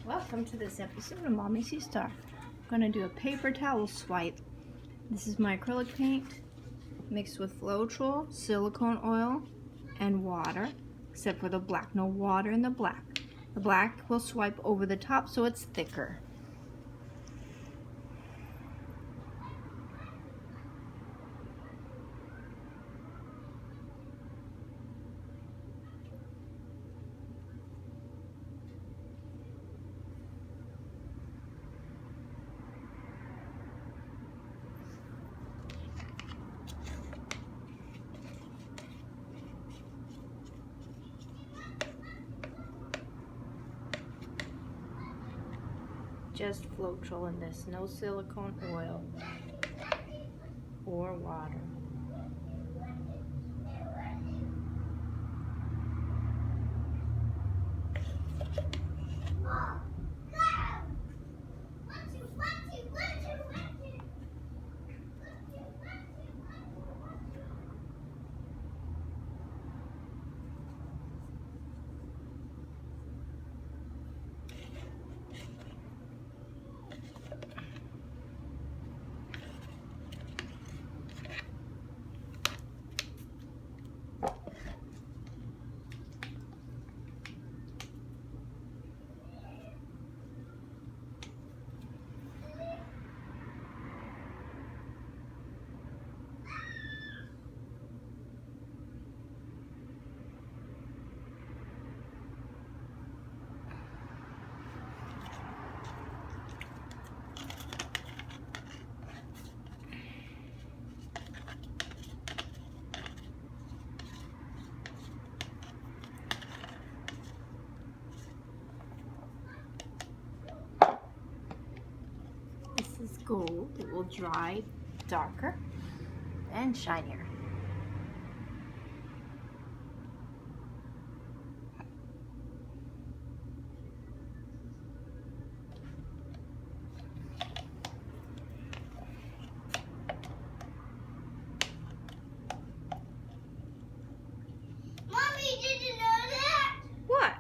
Welcome to this episode of Mommy Sea Star. I'm going to do a paper towel swipe. This is my acrylic paint mixed with Floetrol, silicone oil, and water, except for the black. No water in the black. The black will swipe over the top so it's thicker. Just Floetrol in this, no silicone oil or water. This is gold. It will dry darker and shinier. Mommy, did you know that? What?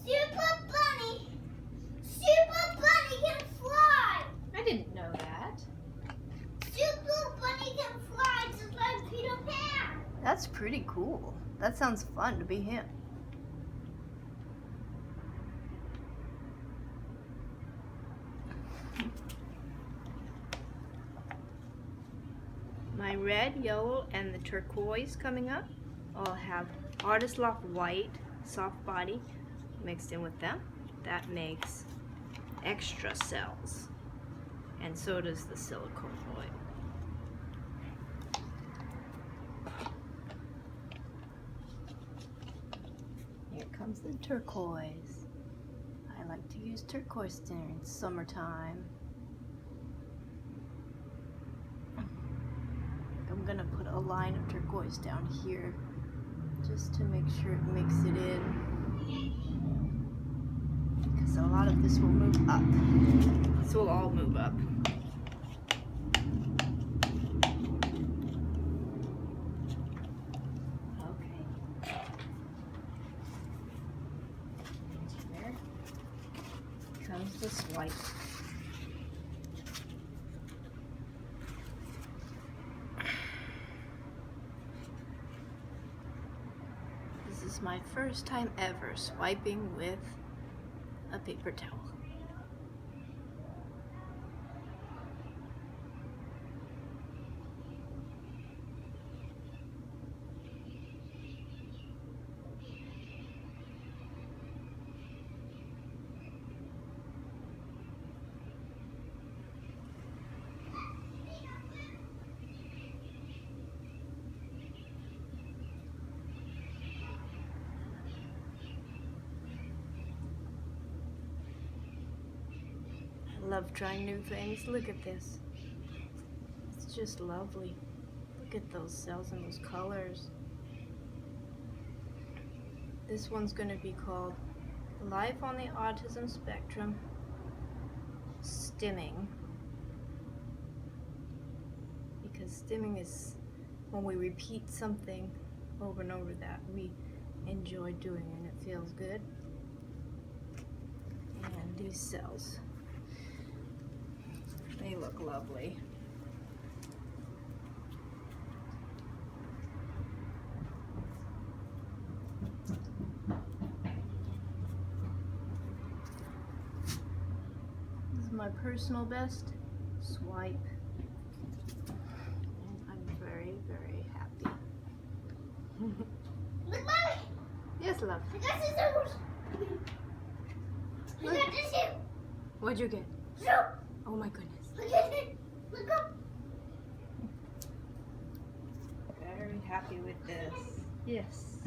Super Bunny can fly. I didn't know that. Super Bunny can fly just like Peter Pan. That's pretty cool. That sounds fun to be him. My red, yellow, and the turquoise coming up all have Artist Lock white, soft body mixed in with them. That makes extra cells. And so does the silicone oil. Here comes the turquoise. I like to use turquoise during summertime. I'm gonna put a line of turquoise down here just to make sure it makes it in, because a lot of this will move up. This will all move up. Okay. There comes the swipe. This is my first time ever swiping with a paper towel. Love trying new things. Look at this. It's just lovely. Look at those cells and those colors. This one's going to be called Life on the Autism Spectrum Stimming. Because stimming is when we repeat something over and over that we enjoy doing and it feels good. these cells. They look lovely. This is my personal best swipe. And I'm very, very happy. Look, Mommy! Yes, love. I got scissors! I got this here! What'd you get? Shoot! Oh my goodness. Look at it! Look up! Very happy with this. Yes.